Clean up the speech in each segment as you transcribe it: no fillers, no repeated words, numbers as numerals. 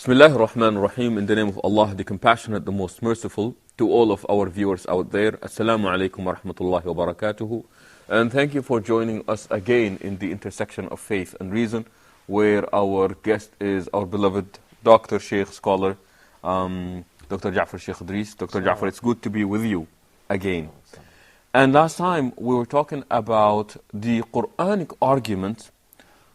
Bismillah ar-Rahman ar-Rahim, in the name of Allah, the Compassionate, the Most Merciful. To all of our viewers out there, Assalamu alaikum wa rahmatullahi wa barakatuhu. And thank you for joining us again in the intersection of faith and reason, where our guest is our beloved Dr. Sheikh Scholar, Dr. Jafar Sheikh Idris. Dr. Jafar, it's good to be with you again. And last time we were talking about the Quranic argument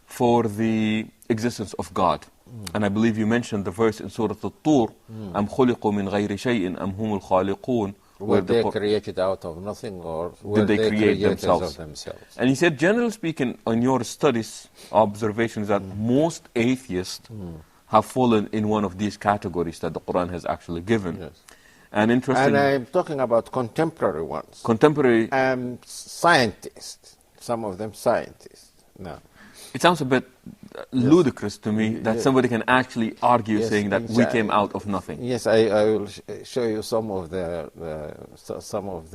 for the existence of God. And I believe you mentioned the verse in Surah Al-Tur, أَمْ خُلِقُوا مِنْ غَيْرِ شَيْءٍ أَمْ هُمُ الْخَالِقُونَ. Were they created out of nothing, or were did they create themselves? And he said, generally speaking, on your studies, observations, that most atheists have fallen in one of these categories that the Quran has actually given. Yes. And interesting. And I'm talking about contemporary ones. Contemporary. Scientists. Some of them scientists. No. It sounds a bit ludicrous to me that somebody can actually argue saying that we came out of nothing. Yes, I will show you some of the show some of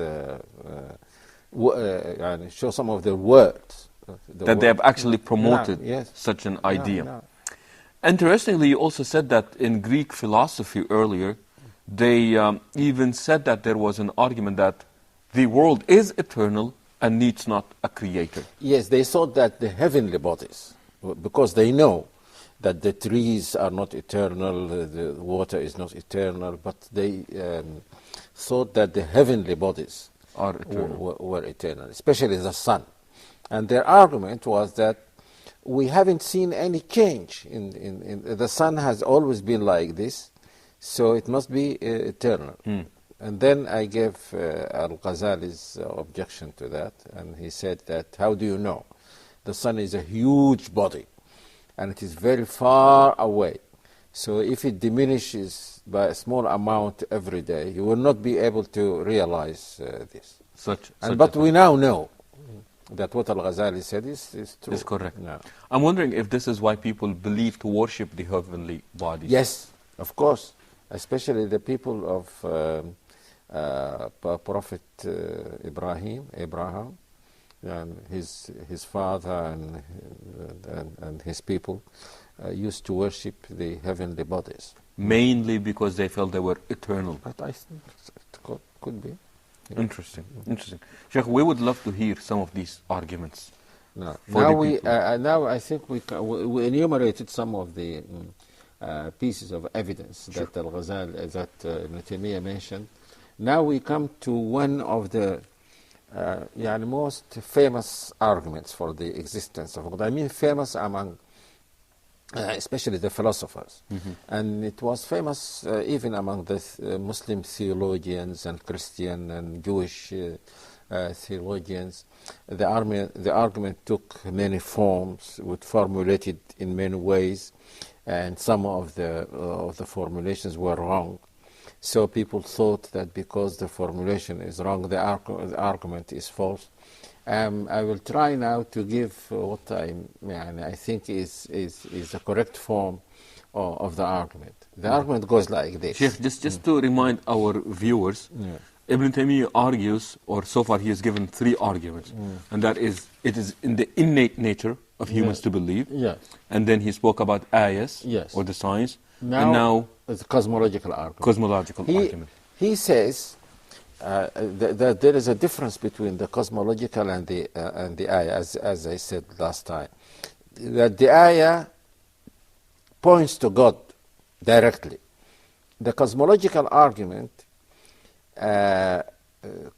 the words that they have actually promoted such an idea. Interestingly, you also said that in Greek philosophy earlier, they even said that there was an argument that the world is eternal and needs not a creator. Yes, they thought that the heavenly bodies, because they know that the trees are not eternal, the water is not eternal, but they thought that the heavenly bodies were eternal, especially the sun. And their argument was that we haven't seen any change. In the sun has always been like this, so it must be eternal. And then I gave Al-Ghazali's objection to that, and he said that, how do you know? The sun is a huge body, and it is very far away. So if it diminishes by a small amount every day, you will not be able to realize this. But we now know that what Al-Ghazali said is true. Is correct. No. I'm wondering if this is why people believe to worship the heavenly bodies. Yes, of course, especially the people of Prophet Abraham, and his father and his people used to worship the heavenly bodies. Mainly because they felt they were eternal. But I think it could be. Yeah. Interesting. Sheikh, we would love to hear some of these arguments. Now I think we enumerated some of the pieces of evidence that Al-Ghazali, that Ibn Taymiyyah mentioned. Now we come to one of the most famous arguments for the existence of God. I mean famous among especially the philosophers. And it was famous even among the Muslim theologians and Christian and Jewish theologians. The argument took many forms, was formulated in many ways, and some of the formulations were wrong. So people thought that because the formulation is wrong, the argument is false. I will try now to give what I think is the correct form of the argument. The argument goes like this. Sheikh, just to remind our viewers, Ibn Taymiyyah argues, or so far he has given 3 arguments, and that is, it is in the innate nature of humans to believe. Yes. And then he spoke about ayahs, or the signs. Now it's a cosmological argument. He says that there is a difference between the cosmological and the ayah, as I said last time. That the ayah points to God directly. The cosmological argument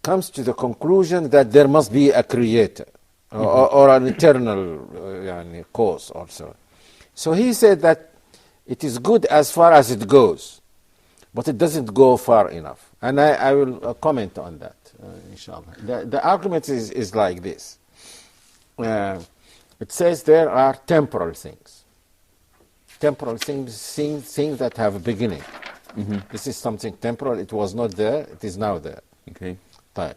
comes to the conclusion that there must be a creator or an eternal cause also. So he said that it is good as far as it goes, but it doesn't go far enough. And I will comment on that, inshallah. The argument is like this. It says there are temporal things. Temporal things that have a beginning. This is something temporal. It was not there. It is now there. Okay. Right.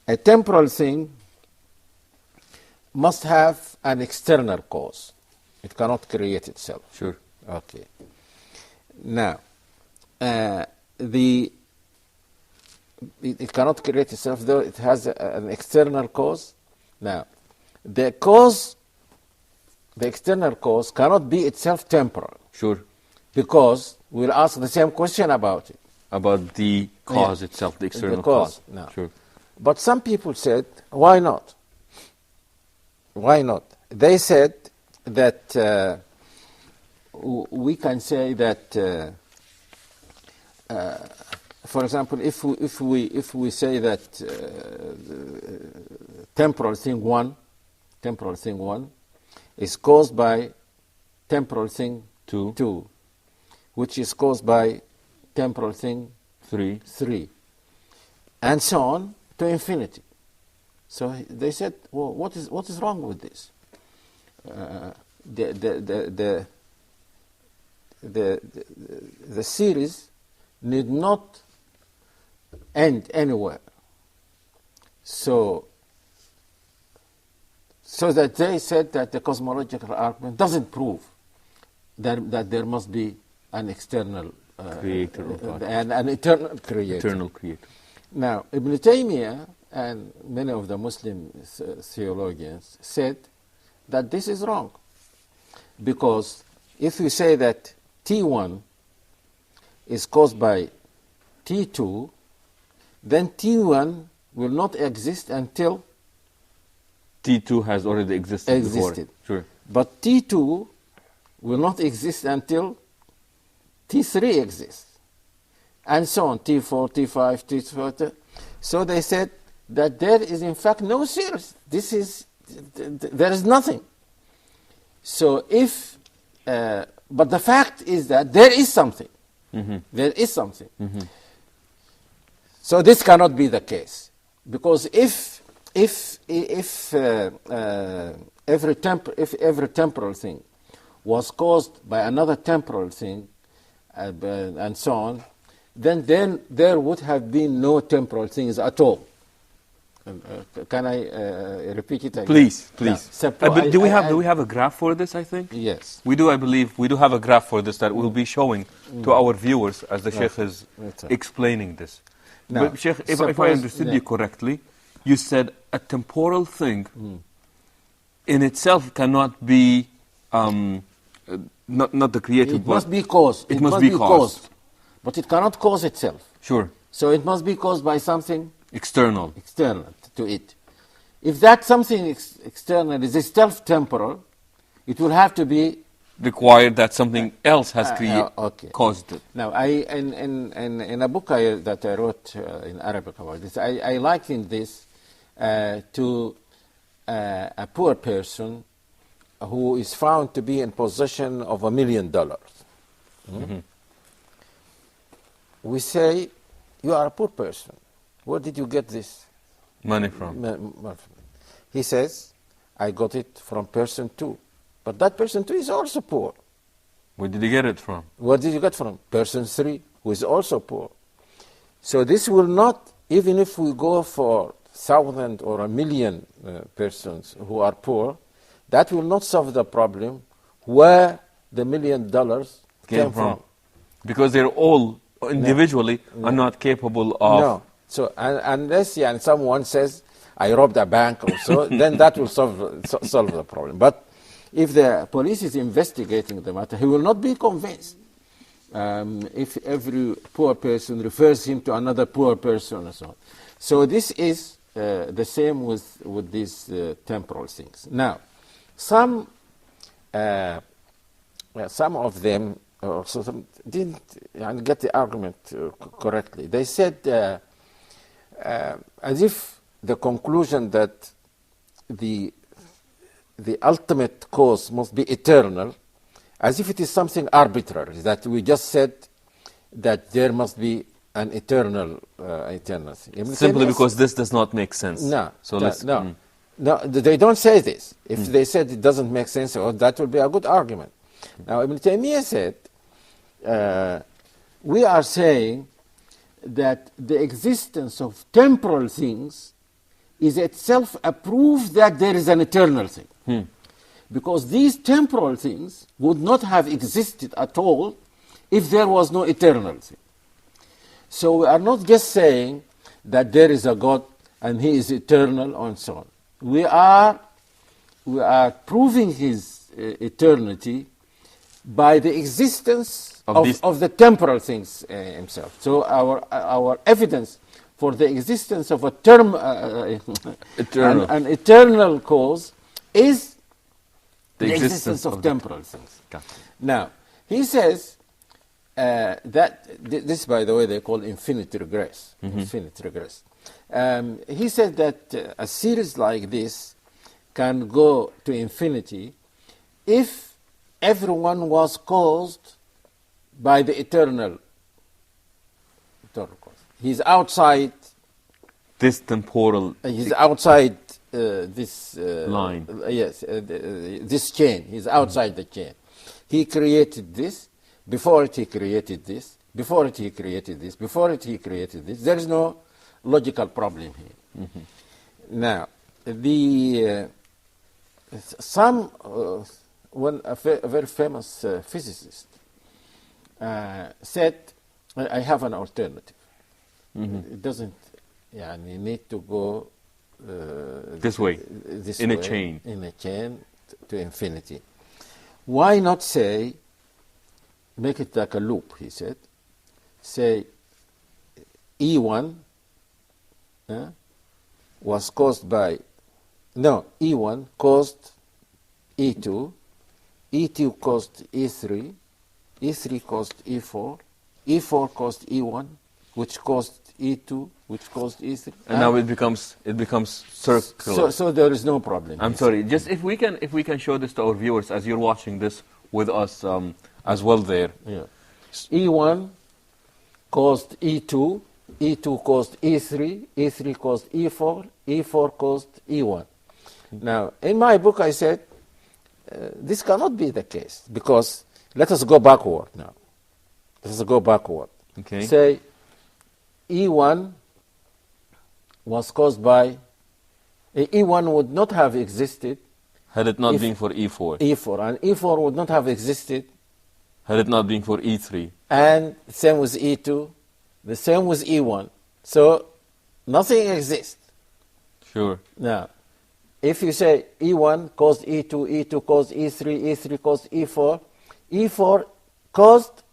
A temporal thing must have an external cause. It cannot create itself. Sure. Okay. Now, it cannot create itself, though it has an external cause. Now, the external cause cannot be itself temporal. Sure. because we'll ask the same question about it. About the cause itself, the external The cause. No. Sure. But some people said, why not? Why not? They said that we can say that, for example, if we say that temporal thing one is caused by temporal thing two, which is caused by temporal thing three, and so on to infinity. So they said, well, what is wrong with this? The series need not end anywhere. So that they said that the cosmological argument doesn't prove that there must be an external creator and an eternal creator. Eternal creator. Now, Ibn Taymiyyah and many of the Muslim theologians said that this is wrong, because if you say that T1 is caused by T2, then T1 will not exist until T2 has already existed before. Sure. But T2 will not exist until T3 exists, and so on, T4, T5, T4. So they said that there is in fact no series. There is nothing. So but the fact is that there is something. Mm-hmm. There is something. Mm-hmm. So this cannot be the case, because if every temporal thing was caused by another temporal thing, and so on, then there would have been no temporal things at all. Can I repeat it again? Please. But do we have a graph for this, I think? Yes. We do, I believe. We do have a graph for this that we'll be showing to our viewers as the Sheikh is explaining this. Now, but Sheikh, if I understood you correctly, you said a temporal thing in itself cannot be not the creator. It must be caused. It must be caused. But it cannot cause itself. Sure. So it must be caused by something external to it. If that something external is self-temporal, it will have to be required that something else has caused it. Now, in a book that I wrote in Arabic about this, I likened this to a poor person who is found to be in possession of $1 million. Mm-hmm. We say, you are a poor person. Where did you get this money from? He says, I got it from person 2. But that person 2 is also poor. Where did you get it from? Where did you get it from? Person 3, who is also poor. So this will not, even if we go for 1,000 or 1 million persons who are poor, that will not solve the problem where the $1 million came from. Because they're all individually are not capable of... No. So unless someone says, I robbed a bank or so, then that will solve the problem. But if the police is investigating the matter, he will not be convinced if every poor person refers him to another poor person and so on. So this is the same with these temporal things. Now, some of them also didn't get the argument correctly. They said, as if the conclusion that the ultimate cause must be eternal, as if it is something arbitrary, that we just said that there must be an eternal thing. Simply because this does not make sense. No, so no, they don't say this. If they said it doesn't make sense, that would be a good argument. Now, Ibn Taymiyyah said, we are saying that the existence of temporal things is itself a proof that there is an eternal thing. Because these temporal things would not have existed at all if there was no eternal thing. So we are not just saying that there is a God and he is eternal and so on. We are proving his eternity by the existence of the temporal things himself. So our evidence for the existence of a an eternal cause is the existence of temporal things. Now, he says that this, by the way, they call infinite regress. Infinite regress. He said that a series like this can go to infinity if everyone was caused by the eternal cause. He's outside this temporal. He's outside this line. Yes, this chain. He's outside the chain. He created this. Before it, he created this. Before it, he created this. Before it, he created this. There is no logical problem here. Now, the a very famous physicist said, I have an alternative. It doesn't need to go this way, in way, a chain. In a chain to infinity. Why not say, make it like a loop, he said. Say E1 was caused by, E1 caused E2, E2 caused E3, E3 caused E4, E4 caused E1, which caused E2, which caused E3. And now it becomes circular. So there is no problem. I'm sorry. Just if we can show this to our viewers as you're watching this with us as well there. Yeah. E1 caused E2, E2 caused E3, E3 caused E4, E4 caused E1. Now, in my book I said, this cannot be the case, because let us go backward now. Let us go backward. Okay. Say E1 was caused by, E1 would not have existed had it not been for E4. E4, and E4 would not have existed had it not been for E3. And same with E2, the same with E1. So nothing exists. Sure. Now, if you say E1 caused E2, E2 caused E3, E3 caused E4, E4 caused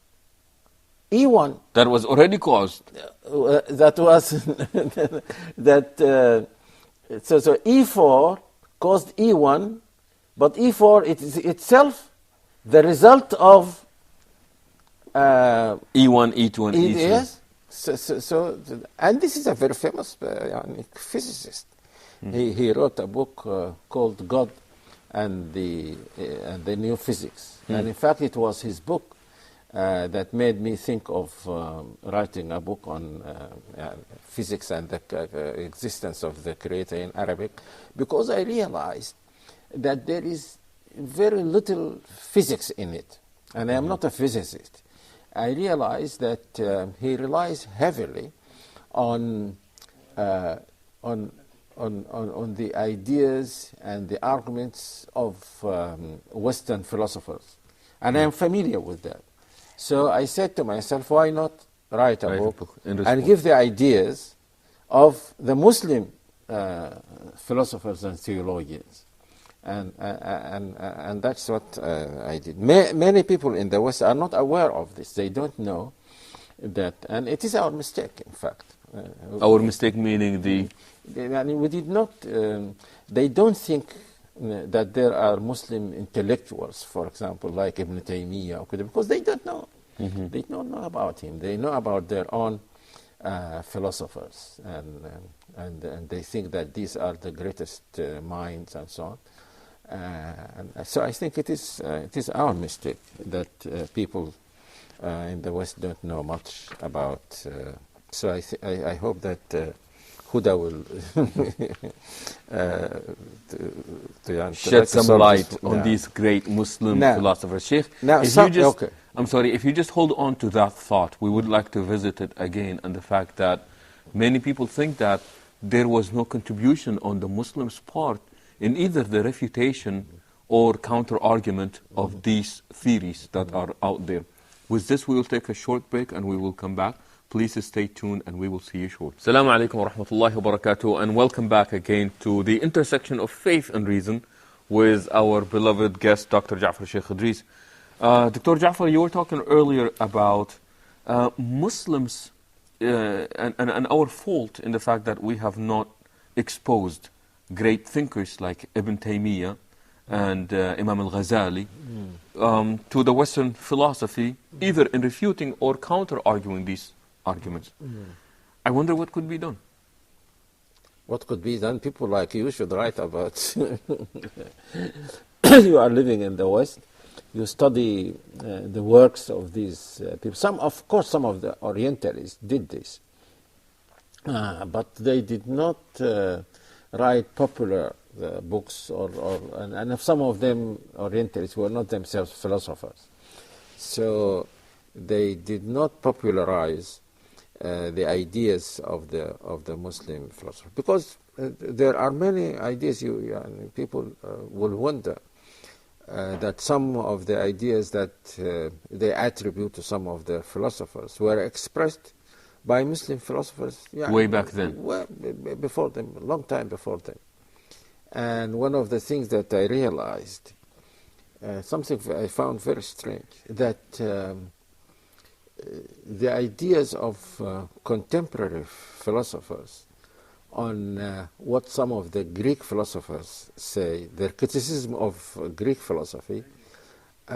E1. That was already caused. That was so E4 caused E1, but E4 is itself the result of E1, E2, and E3. Yes. So, and this is a very famous physicist. He wrote a book called God and the New Physics. And in fact, it was his book that made me think of writing a book on physics and the existence of the Creator in Arabic, because I realized that there is very little physics in it. And I am not a physicist. I realized that he relies heavily on the ideas and the arguments of Western philosophers. And I'm familiar with that. So I said to myself, why not write a book and give the ideas of the Muslim philosophers and theologians? And that's what I did. Many people in the West are not aware of this. They don't know that, and it is our mistake, in fact. Our mistake meaning we did not. They don't think that there are Muslim intellectuals, for example, like Ibn Taymiyyah, because they don't know. They don't know about him. They know about their own philosophers, and they think that these are the greatest minds and so on. And so I think it is our mistake that people in the West don't know much about. So I hope that Huda will to shed some light on these great Muslim philosophers. Sheikh, I'm sorry, if you just hold on to that thought, we would like to visit it again, and the fact that many people think that there was no contribution on the Muslims' part in either the refutation or counter-argument of these theories that are out there. With this, we will take a short break and we will come back. Please stay tuned and we will see you shortly. Assalamu alaikum wa rahmatullahi wa barakatuh, and welcome back again to the intersection of faith and reason with our beloved guest, Dr. Jafar Sheikh Idris. Dr. Jafar, you were talking earlier about Muslims and our fault in the fact that we have not exposed great thinkers like Ibn Taymiyyah and Imam al-Ghazali to the Western philosophy, either in refuting or counter-arguing these arguments. I wonder what could be done. What could be done? People like you should write about. You are living in the West. You study the works of these people. Of course, some of the Orientalists did this, but they did not write popular books, and some of them Orientalists were not themselves philosophers, so they did not popularize the ideas of the Muslim philosopher, because there are many ideas. People will wonder that some of the ideas that they attribute to some of the philosophers were expressed by Muslim philosophers way back then, well, before them, a long time before them. And one of the things that I realized, something I found very strange, that the ideas of contemporary philosophers on what some of the Greek philosophers say, their criticism of Greek philosophy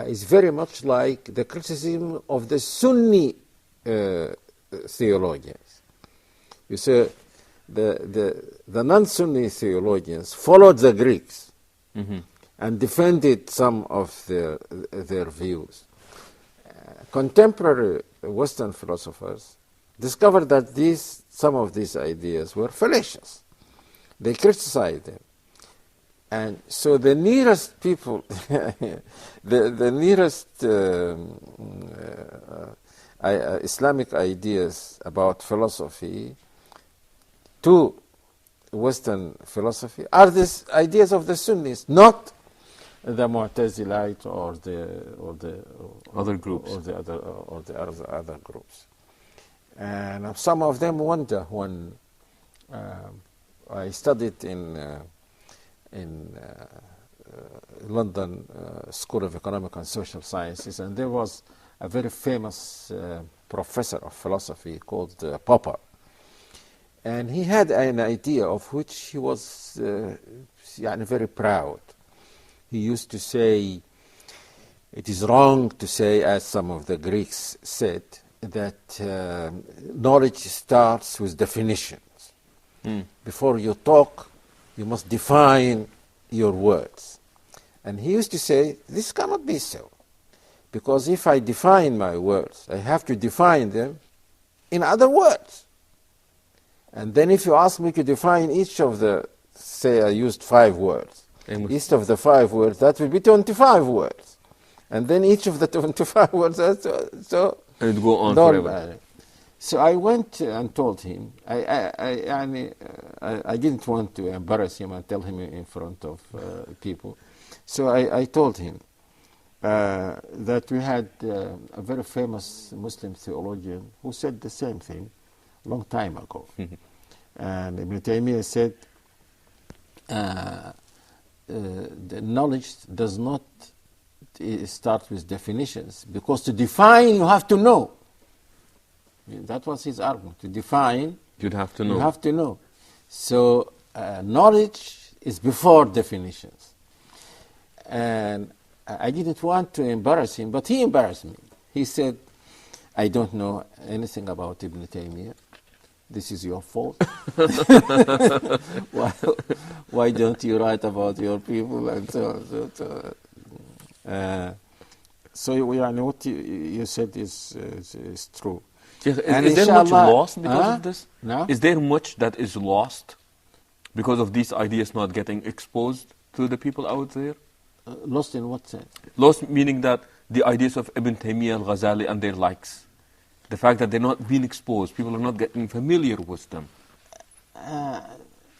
is very much like the criticism of the Sunni theologians. You see, the non-Sunni theologians followed the Greeks and defended some of their views. Contemporary Western philosophers discovered that some of these ideas were fallacious. They criticized them. And so the nearest people, the nearest Islamic ideas about philosophy to Western philosophy are these ideas of the Sunnis, not the Mu'tazilite or the other groups, or the other groups. And some of them wonder when I studied in London School of Economic and Social Sciences, and there was a very famous professor of philosophy called Popper. And he had an idea of which he was very proud. He used to say, it is wrong to say, as some of the Greeks said, that knowledge starts with definitions. Before you talk, you must define your words. And he used to say, this cannot be so. Because if I define my words, I have to define them in other words. And then if you ask me to define each of the, say I used 5 words, each of the 5 words, that will be 25 words. And then each of the 25 words, so and go on forever. So I went and told him, I didn't want to embarrass him and tell him in front of people. So I told him that we had a very famous Muslim theologian who said the same thing a long time ago. And Ibn Taymiyyah said, the knowledge does not start with definitions, because to define you have to know. That was his argument. To define, you'd have to know. You have to know. So knowledge is before definitions. And I didn't want to embarrass him, but he embarrassed me. He said, I don't know anything about Ibn Taymiyyah. This is your fault. Why don't you write about your people and so on. So what you said is true. Is there much lost because of this? No? Is there much that is lost because of these ideas not getting exposed to the people out there? Lost in what sense? Lost meaning that the ideas of Ibn Taymiyyah, al-Ghazali and their likes, the fact that they're not being exposed, people are not getting familiar with them.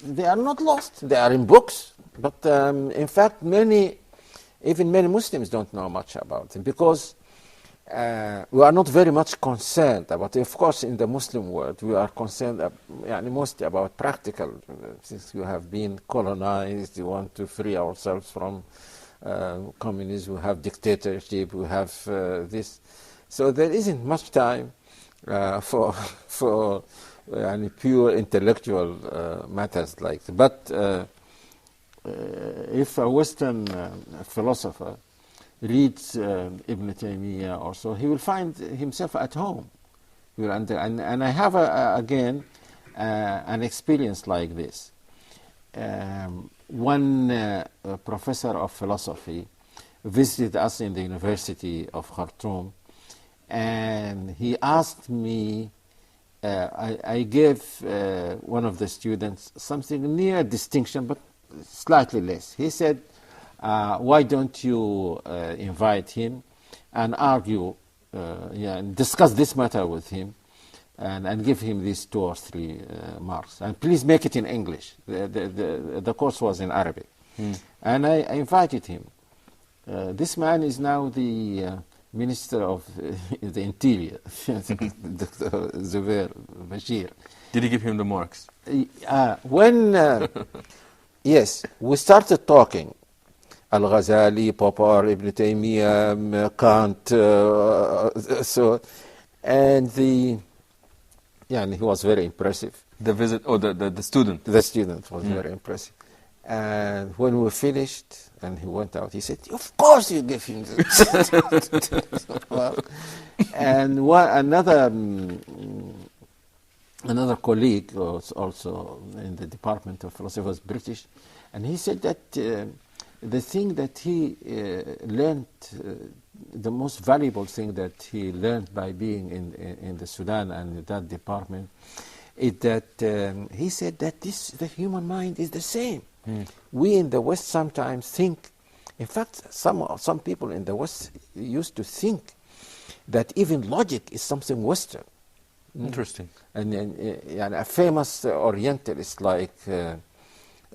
They are not lost. They are in books. But in fact, even many Muslims don't know much about them, because we are not very much concerned about it. Of course, in the Muslim world, we are concerned mostly about practical, since you have been colonized, you want to free ourselves from communism, we have dictatorship, we have this. So there isn't much time for pure intellectual matters like that. But if a Western philosopher reads Ibn Taymiyyah or so, he will find himself at home. And I have, again, an experience like this. One professor of philosophy visited us in the University of Khartoum, and he asked me, I gave one of the students something near distinction, but slightly less. He said, why don't you invite him and argue and discuss this matter with him and give him these 2 or 3 marks. And please make it in English. The course was in Arabic. And I invited him. This man is now the Minister of the Interior, Dr. Zubair Bashir. Did you give him the marks? Yes, we started talking. Al-Ghazali, Popper, Ibn Taymiyyah, Kant, and he was very impressive. The student? The student was very impressive. And when we finished and he went out, he said, of course you give him this. And another colleague was also in the Department of Philosophy, was British, and he said that the thing that he learned, the most valuable thing that he learned by being in the Sudan and that department, is that he said that the human mind is the same. We in the West sometimes think, in fact, some people in the West used to think that even logic is something Western. Interesting. And a famous Orientalist like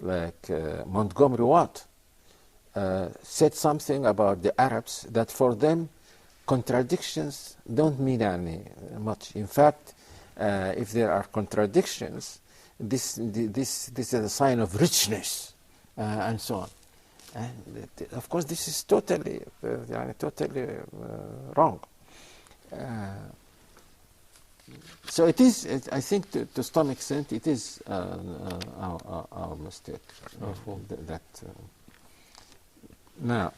Montgomery Watt said something about the Arabs that for them contradictions don't mean any much. In fact, if there are contradictions, this is a sign of richness and so on. And of course, this is totally wrong. So it is, I think, to some extent, it is our mistake. Now,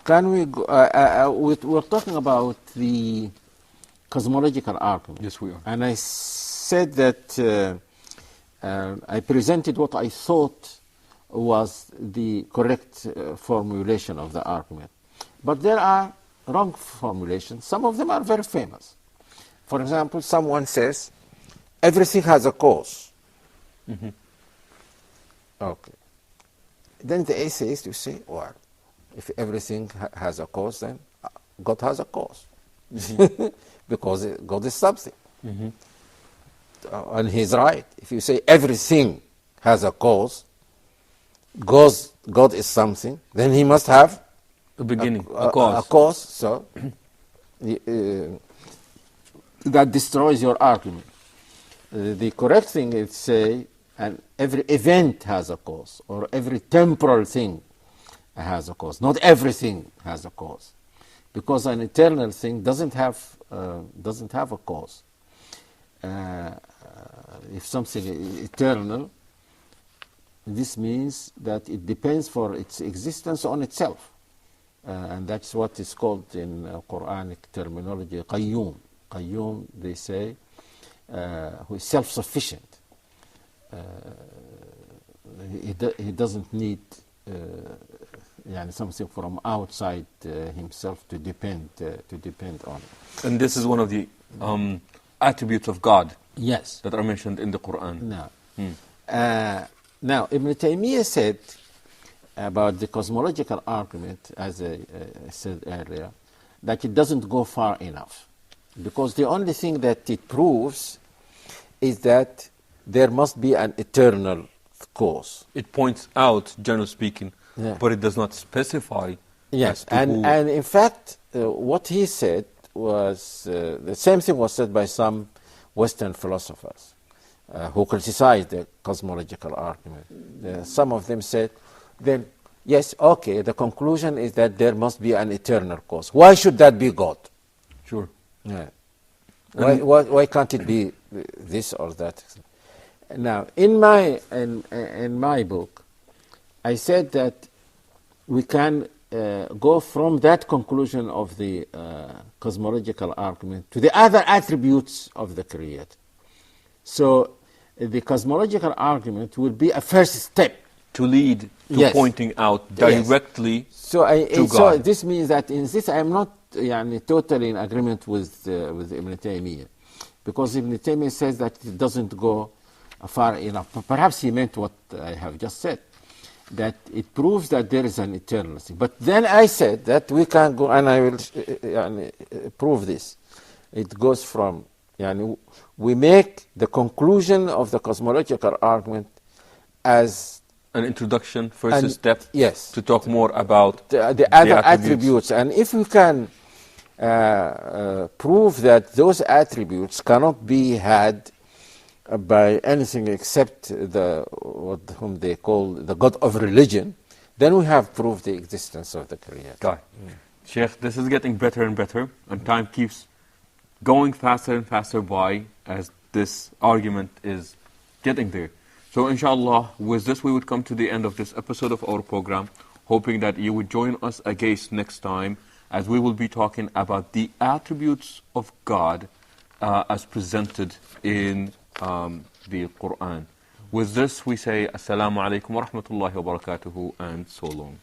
can we go, we're talking about the cosmological argument. Yes, we are. And I said that I presented what I thought was the correct formulation of the argument. But there are wrong formulations. Some of them are very famous. For example, someone says, everything has a cause. Okay. Then the atheist will say, well, if everything has a cause, then God has a cause. Because God is something. And he's right. If you say everything has a cause, God is something, then he must have a beginning, a cause. A cause. So that destroys your argument. The correct thing is to say, and every event has a cause, or every temporal thing has a cause. Not everything has a cause, because an eternal thing doesn't have a cause. If something is eternal, this means that it depends for its existence on itself, and that's what is called in Quranic terminology qayyum. Qayyum, they say, who is self-sufficient. He doesn't need something from outside himself to depend on. And this is one of the attributes of God. Yes. That are mentioned in the Quran. Now, Ibn Taymiyyah said about the cosmological argument, as I said earlier, that it doesn't go far enough. Because the only thing that it proves is that there must be an eternal cause. It points out, generally speaking, but it does not specify. Yes, and in fact, what he said was, the same thing was said by some Western philosophers who criticized the cosmological argument. Some of them said, then yes, okay, the conclusion is that there must be an eternal cause. Why should that be God? Sure. Yeah. And Why can't it be this or that? Now, in my book, I said that we can go from that conclusion of the cosmological argument to the other attributes of the Creator. So the cosmological argument will be a first step to lead to Yes. pointing out Yes. directly So to so God. this means that in this I am not totally in agreement with Ibn Taymiyyah, because Ibn Taymiyyah says that it doesn't go far enough. Perhaps he meant what I have just said, that it proves that there is an eternality. But then I said that we can go, and I will prove this. It goes from, we make the conclusion of the cosmological argument as An introduction, first step, yes, to talk more about the other attributes. And if we can prove that those attributes cannot be had by anything except whom they call the God of religion, then we have proved the existence of the Creator. God. Sheikh, this is getting better and better, and time keeps going faster and faster by as this argument is getting there. So inshallah, with this we would come to the end of this episode of our program, hoping that you would join us again next time, as we will be talking about the attributes of God as presented in the Quran. With this we say Assalamu alaikum wa rahmatullahi wa barakatuhu, and so long.